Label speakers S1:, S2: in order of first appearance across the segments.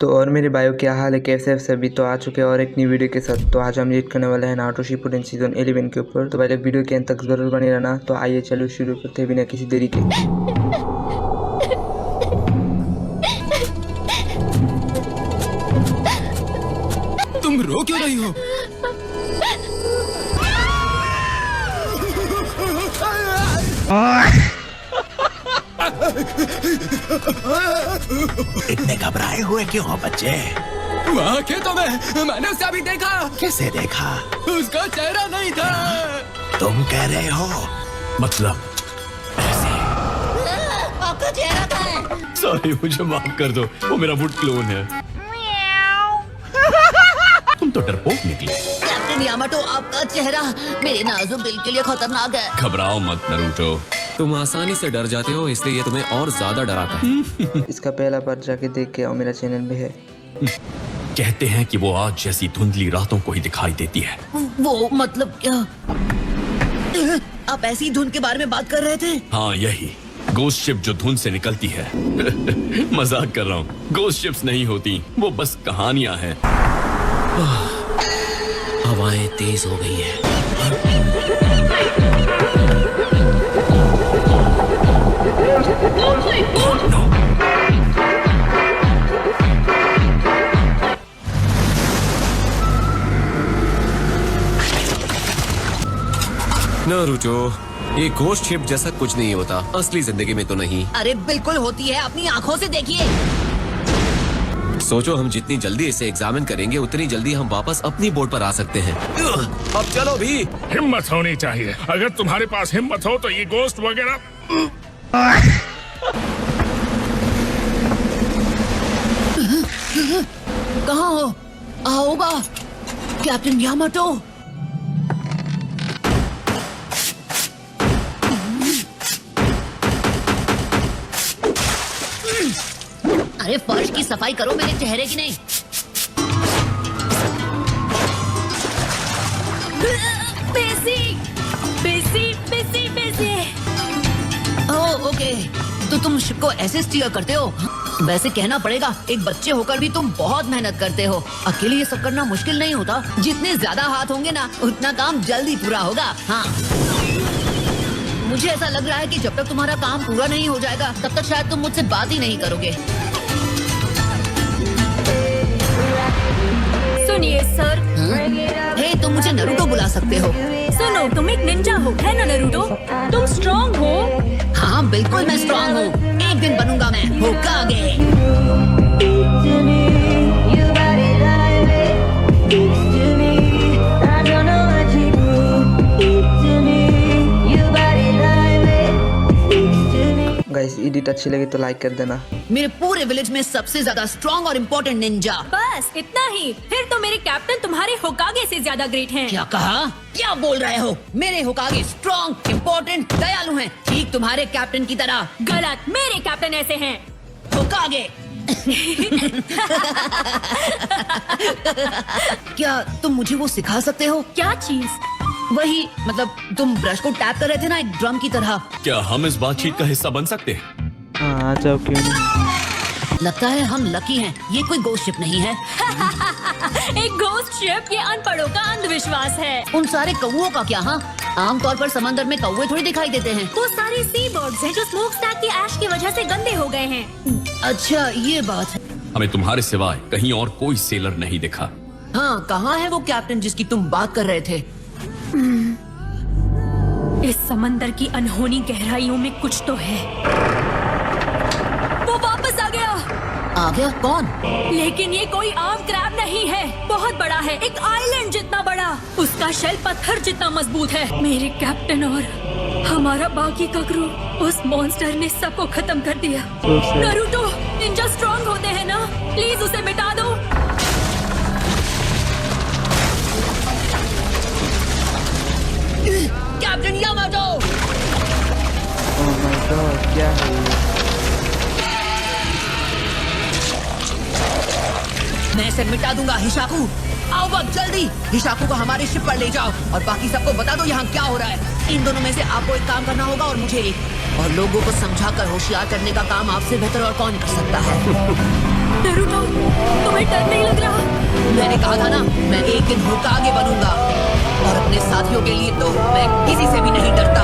S1: तो और मेरे भाइयों क्या हाल है, कैसे हैं सभी। तो आ चुके हैं और एक नई वीडियो के साथ। तो आज हम रीड करने वाले हैं नारुतो शिपुडेन सीजन 11 के ऊपर। तो पहले वीडियो के अंत तक जरूर बने रहना। तो आइए चलो शुरू करते हैं बिना किसी देरी के।
S2: तुम रो क्यों रही हो?
S3: इतने घबराए हुए क्यों हो बच्चे?
S2: वहाँ खेतों में मैंने उसे अभी देखा।
S3: कैसे देखा?
S2: उसका चेहरा नहीं था।
S3: तुम कह रहे हो? मतलब ऐसे?
S4: आपका चेहरा कहाँ है?
S5: सॉरी, मुझे माफ कर दो, वो मेरा वुड क्लोन है। तुम तो डरपोक निकले।
S4: कैप्टन यामाटो, आपका चेहरा मेरे नाजुक दिल के लिए खतरनाक है।
S5: घबराओ मत नरूटो।
S2: तुम आसानी से डर जाते हो, इसलिए ये तुम्हें और ज्यादा डराता है।
S1: इसका पहला पार्ट जाके देख के आओ, मेरा चैनल भी है।
S5: कहते हैं कि वो आज जैसी धुंधली रातों को ही दिखाई देती है।
S4: वो मतलब क्या? आप ऐसी धुन के बारे में बात कर रहे थे?
S5: हाँ, यही गोस्ट शिप जो धुंध से निकलती है। मजाक कर रहा हूँ, गोस्ट शिप्स नहीं होती, वो बस कहानियां हैं।
S3: हवाएं तेज हो गई है।
S2: नारुतो, ये गोस्ट शिप जैसा कुछ नहीं होता, असली जिंदगी में तो नहीं।
S4: अरे बिल्कुल होती है, अपनी आंखों से देखिए।
S2: सोचो, हम जितनी जल्दी इसे एग्जामिन करेंगे उतनी जल्दी हम वापस अपनी बोट पर आ सकते हैं। अब चलो भी।
S6: हिम्मत होनी चाहिए। अगर तुम्हारे पास हिम्मत हो तो ये गोस्ट वगैरह।
S4: कहाँ हो? आओगा कैप्टन यामाटो। अरे फर्श की सफाई करो, मेरे चेहरे की नहीं। ओह ओके, तो तुम शिप को ऐसे स्टीयर करते हो? वैसे कहना पड़ेगा, एक बच्चे होकर भी तुम बहुत मेहनत करते हो। अकेले ये सब करना मुश्किल नहीं होता। जितने ज्यादा हाथ होंगे ना, उतना काम जल्दी पूरा होगा। हाँ, मुझे ऐसा लग रहा है कि जब तक तुम्हारा काम पूरा नहीं हो जाएगा तब तक शायद तुम मुझसे बात ही नहीं करोगे।
S7: सुनिए सर।
S4: हे, तुम मुझे नरूटो बुला सकते हो।
S7: सुनो, तुम एक निंजा हो, है ना नरूटो? तुम स्ट्रॉन्ग हो।
S4: हाँ बिल्कुल, मैं स्ट्रॉन्ग हूँ। एक दिन बनूंगा मैं होकागे।
S1: गाइस, एडिट अच्छी लगी तो लाइक कर देना।
S4: मेरे पूरे विलेज में सबसे ज्यादा स्ट्रॉन्ग और इम्पोर्टेंट निंजा।
S7: बस इतना ही? फिर तो मेरे कैप्टन तुम्हारे होकागे से ज्यादा ग्रेट हैं।
S4: क्या कहा? क्या बोल रहे हो? मेरे होकागे स्ट्रॉन्ग, इम्पोर्टेंट, दयालु हैं, ठीक तुम्हारे कैप्टन की तरह।
S7: गलत, मेरे कैप्टन ऐसे हैं।
S4: होकागे। क्या तुम मुझे वो सिखा सकते हो?
S7: क्या चीज?
S4: वही, मतलब तुम ब्रश को टैप कर रहे थे ना, एक ड्रम की तरह।
S5: क्या हम इस बातचीत का हिस्सा बन सकते हैं?
S1: हाँ, आ जाओ, क्यों नहीं।
S4: लगता है हम लकी हैं, ये कोई गोस्ट शिप नहीं है।
S7: एक गोस्ट शिप, ये अनपढ़ों का अंधविश्वास है।
S4: उन सारे कौओं का क्या? हाँ, आमतौर पर समंदर में कौवे थोड़ी दिखाई देते हैं।
S7: वो सारे सी बर्ड्स हैं जो स्मोक स्टैक की ऐश की वजह से गंदे हो गए हैं।
S4: अच्छा, ये बात है।
S5: हमें तुम्हारे सिवाय कहीं और कोई सेलर नहीं दिखा।
S4: हाँ, कहाँ है वो कैप्टन जिसकी तुम बात कर रहे थे?
S7: इस समंदर की अनहोनी गहराइयों में कुछ तो है। वो वापस आ गया।
S4: आ गया? कौन?
S7: लेकिन ये कोई आम क्रैब नहीं है, बहुत बड़ा है, एक आइलैंड जितना बड़ा। उसका शेल पत्थर जितना मजबूत है। मेरे कैप्टन और हमारा बाकी का क्रू, उस मॉन्स्टर ने सबको खत्म कर दिया। नारुतो, निंजा स्ट्रॉन्ग होते हैं ना, प्लीज उसे मिटा दो।
S4: Captain Yamato!
S1: Oh my God, क्या है ये?
S4: मैं इसे मिटा दूंगा। हिशाकू, आओ बहुत जल्दी। हिशाकू को हमारे शिप पर ले जाओ और बाकी सबको बता दो यहाँ क्या हो रहा है। इन दोनों में से आपको एक काम करना होगा और मुझे एक, और लोगों को समझाकर होशियार करने का काम आपसे बेहतर और कौन कर सकता है।
S7: नरूटो, तुम्हें डर नहीं लग रहा?
S4: मैंने कहा था ना, मैं एक दिन होकागे बनूंगा और अपने साथियों के लिए तो मैं किसी से भी नहीं डरता।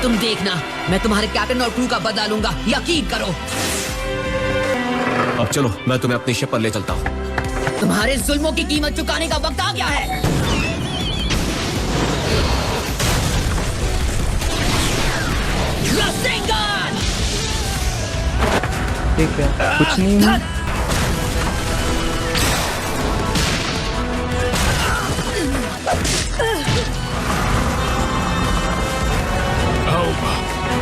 S4: तुम देखना, मैं तुम्हारे कैप्टन और क्रू का बदला लूंगा, यकीन करो।
S2: अब चलो, मैं तुम्हें अपनी शिप पर ले चलता हूँ।
S4: तुम्हारे जुल्मों की कीमत चुकाने का वक्त आ गया है। रसेंगन!
S1: ठीक है, कुछ नहीं है।
S6: आओ,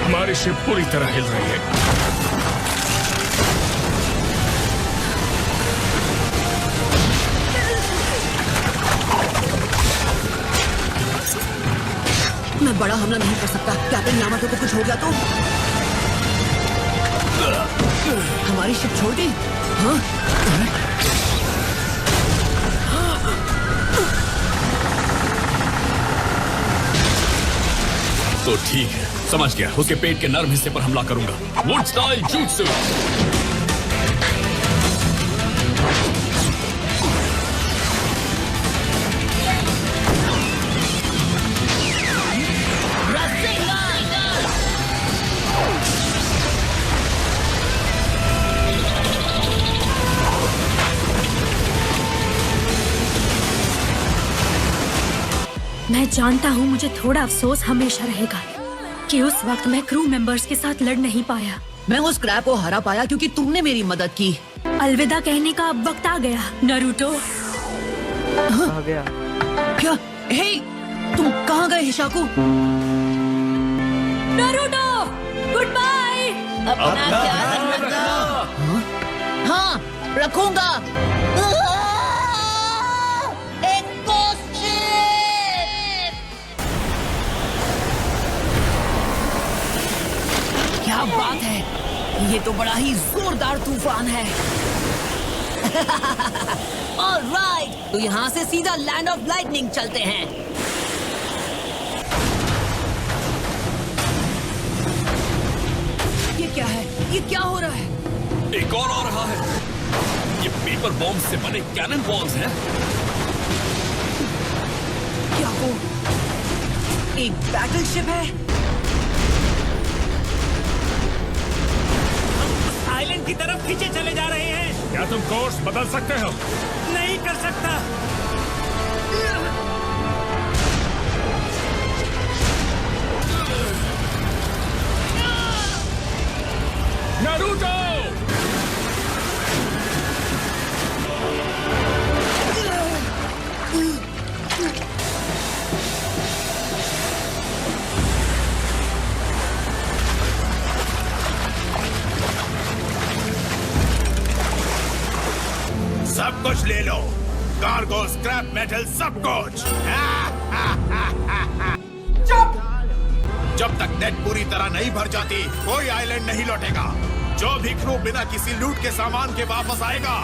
S6: हमारी शिप पूरी तरह हिल रही है।
S4: मैं बड़ा हमला नहीं कर सकता। कैप्टन यामाटो को कुछ हो गया तो हमारी शिप छोड़ दी। हाँ?
S5: तो ठीक है, समझ गया। उसके पेट के नर्म हिस्से पर हमला करूंगा। Wood style jutsu।
S7: मैं जानता हूँ मुझे थोड़ा अफसोस हमेशा रहेगा कि उस वक्त मैं क्रू मेंबर्स के साथ लड़ नहीं पाया।
S4: मैं उस क्रैब को हरा पाया क्योंकि तुमने मेरी मदद की।
S7: अलविदा कहने का अब वक्त आ गया, नरूटो।
S1: आ गया।
S4: क्या? हे, तुम कहाँ गए हिशाकु?
S7: Naruto, good bye.
S4: अपना ख्याल रखना। हाँ, रखूंगा। एक ghost ship! क्या बात है, ये तो बड़ा ही जोरदार तूफान है। ऑलराइट, तो यहाँ से सीधा लैंड ऑफ लाइटनिंग चलते हैं। ये क्या है? ये क्या हो रहा है?
S5: एक और आ रहा है। ये पेपर बॉम्ब से बने कैनन बॉल्स हैं।
S4: क्या वो एक बैटलशिप है?
S8: आइलैंड की तरफ खींचे चले जा रहे हैं।
S6: क्या तुम कोर्स बदल सकते हो?
S8: नहीं कर सकता।
S6: नारुतो!
S3: सब कुछ ले लो, कार्गो, स्क्रैप मेटल, सब कुछ। चुप! जब तक नेट पूरी तरह नहीं भर जाती, कोई आइलैंड नहीं लौटेगा। जो भी क्रू बिना किसी लूट के सामान के वापस आएगा,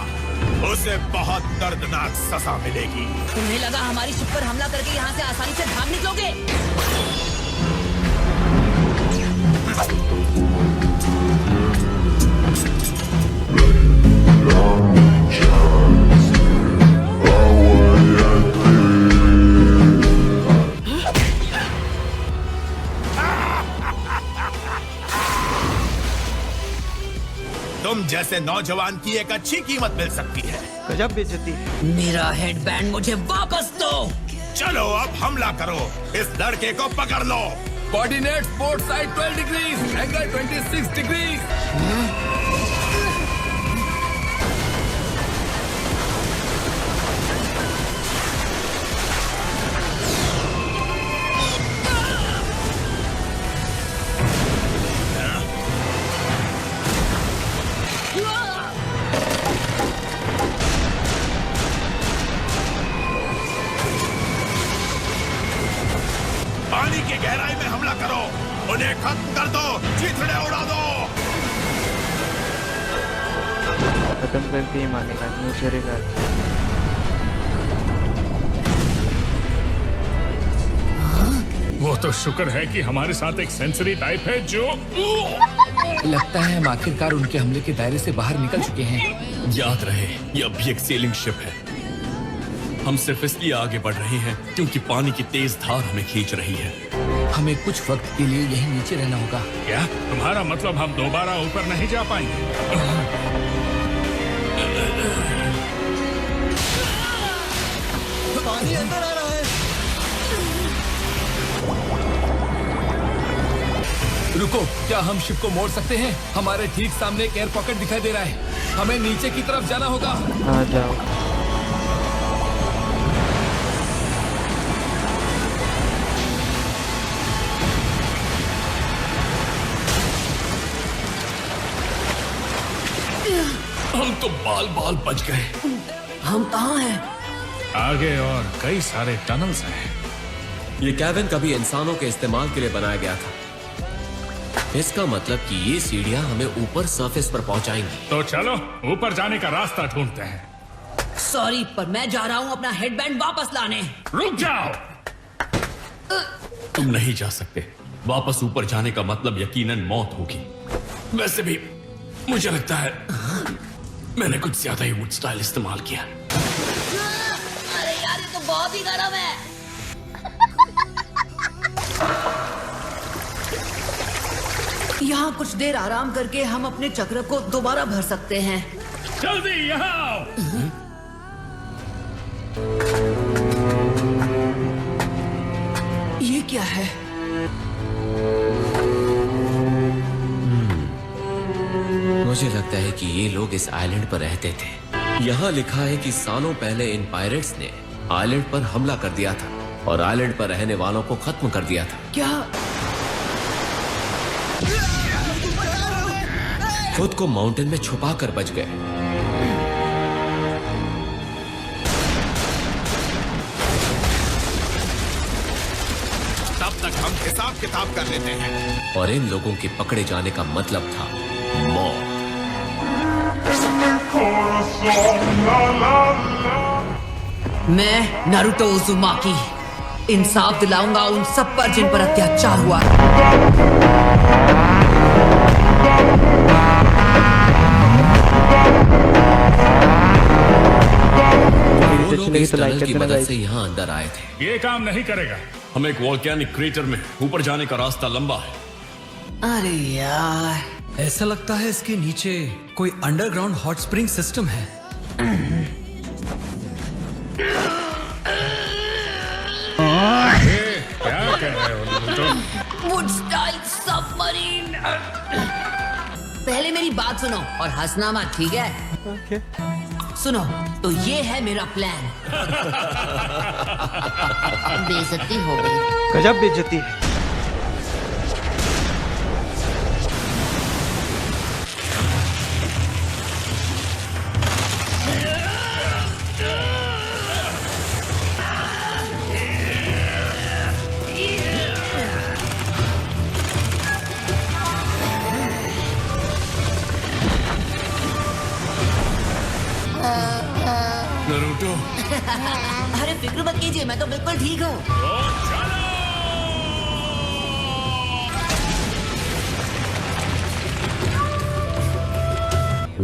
S3: उसे बहुत दर्दनाक सजा मिलेगी।
S4: तुम्हें लगा हमारी शिप पर हमला करके यहाँ से आसानी से भाग निकलोगे?
S3: तुम जैसे नौजवान की एक अच्छी कीमत मिल सकती है।
S1: गजब बेइज्जती।
S4: मेरा हेडबैंड मुझे वापस दो।
S3: चलो अब हमला करो, इस लड़के को पकड़ लो।
S2: Coordinate port side 12 degrees, angle 26 degrees.
S3: पानी की गहराई में हमला करो, उन्हें खत्म कर दो, चिथड़े उड़ा दो।
S1: खत्म करके ही मानेगा, नहीं चलेगा।
S6: वो तो शुक्र है कि हमारे साथ एक सेंसरी टाइप है जो
S9: लगता है हम आखिरकार उनके हमले के दायरे से बाहर निकल चुके हैं।
S5: याद रहे, ये अभी एक सेलिंग शिप है। हम सिर्फ इसलिए आगे बढ़ रहे हैं क्योंकि पानी की तेज धार हमें खींच रही है।
S9: हमें कुछ वक्त के लिए यहीं नीचे रहना होगा।
S6: क्या तुम्हारा मतलब हम दोबारा ऊपर नहीं जा पाएंगे?
S9: पानी अंदर आ रहा है। रुको, क्या हम शिप को मोड़ सकते हैं? हमारे ठीक सामने एक एयर पॉकेट दिखाई दे रहा है। हमें नीचे की तरफ जाना होगा।
S1: आ जाओ।
S5: हम तो बाल बाल बच गए।
S4: हम कहाँ हैं?
S6: आगे और कई सारे टनल्स हैं।
S2: ये कैबिन कभी इंसानों के इस्तेमाल के लिए बनाया गया था। इसका मतलब कि ये सीढ़ियां हमें ऊपर सरफेस पर पहुंचाएंगी।
S6: तो चलो ऊपर जाने का रास्ता ढूंढते हैं।
S4: सॉरी, पर मैं जा रहा हूँ अपना हेडबैंड वापस लाने।
S6: रुक जाओ।
S5: तुम नहीं जा सकते। वापस ऊपर जाने का मतलब यकीनन मौत होगी। वैसे भी मुझे लगता है मैंने कुछ ज्यादा ही वुड स्टाइल इस्तेमाल किया।
S4: अरे यार, ये तो बहुत ही गर्म है। यहाँ कुछ देर आराम करके हम अपने चक्र को दोबारा भर सकते हैं।
S6: जल्दी यहाँ आओ।
S4: ये क्या है?
S2: मुझे लगता है कि ये लोग इस आइलैंड पर रहते थे। यहाँ लिखा है कि सालों पहले इन पायरेट्स ने आइलैंड पर हमला कर दिया था और आइलैंड पर रहने वालों को खत्म कर दिया था।
S4: क्या?
S2: खुद को माउंटेन में छुपा कर बच गए।
S3: तब तक हम हिसाब किताब कर लेते हैं।
S2: और इन लोगों के पकड़े जाने का मतलब था मौत।
S4: मैं नारुतो उज़ुमाकी इंसाफ दिलाऊंगा उन सब पर जिन पर अत्याचार हुआ।
S2: वो लोग इस टनल की मदद से यहाँ अंदर आए थे।
S6: ये काम नहीं करेगा।
S5: हम एक वोल्केनिक क्रेटर में ऊपर जाने का रास्ता लंबा है।
S4: अरे यार,
S9: ऐसा लगता है इसके नीचे कोई अंडरग्राउंड हॉट स्प्रिंग सिस्टम है।
S6: क्या कह रहे हो नारुतो?
S4: Wood style submarine. पहले मेरी बात सुनो और हंसना मत, ठीक है? सुनो, तो ये है मेरा प्लान। बेइज्जती हो गई।
S1: गजब बेइज्जती है।
S5: नारुतो,
S4: अरे फिक्र मत कीजिए, मैं तो बिल्कुल ठीक हूँ।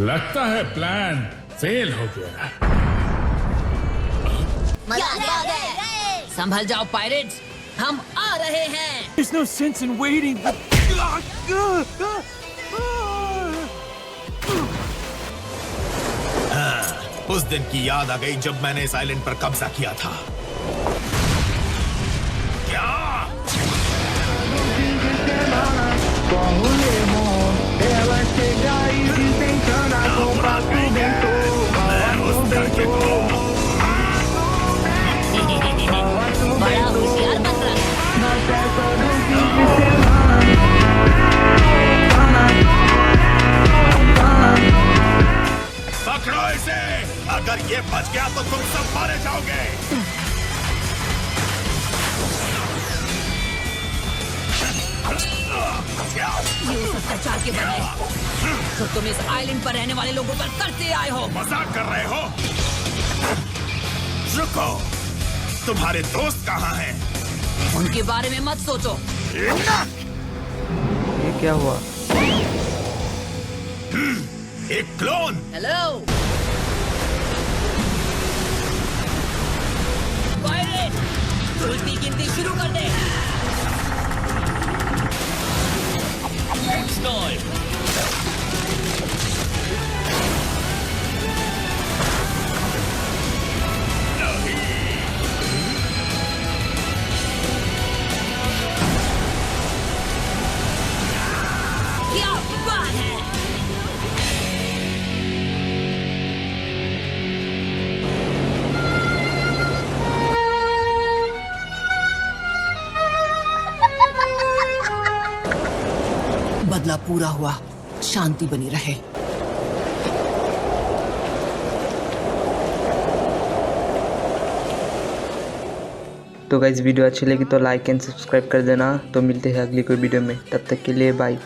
S6: लगता है प्लान फेल हो गया।
S4: संभल जाओ पायरेट्स, हम आ रहे हैं।
S9: There's no sense in waiting.
S3: उस दिन की याद आ गई जब मैंने इस आइलैंड पर कब्जा किया था। क्या?
S4: बड़ा होशियार बन रहा है।
S3: पकड़ो इसे। अगर ये बच गया तो तुम सब मारे जाओगे।
S4: ये उस अत्याचार के बदले तो तुम इस आइलैंड पर रहने वाले लोगों पर करते आए हो।
S3: मजाक कर रहे हो? रुको, तुम्हारे दोस्त कहाँ हैं?
S4: उनके बारे में मत सोचो।
S1: ये क्या हुआ?
S3: एक क्लोन।
S4: हेलो पायरेट, उल्टी गिनती शुरू कर दे। क्या बात है। बदला पूरा हुआ, शांति बनी रहे।
S1: तो गाइस वीडियो अच्छी लगी तो लाइक एंड सब्सक्राइब कर देना। तो मिलते हैं अगली कोई वीडियो में, तब तक के लिए बाय।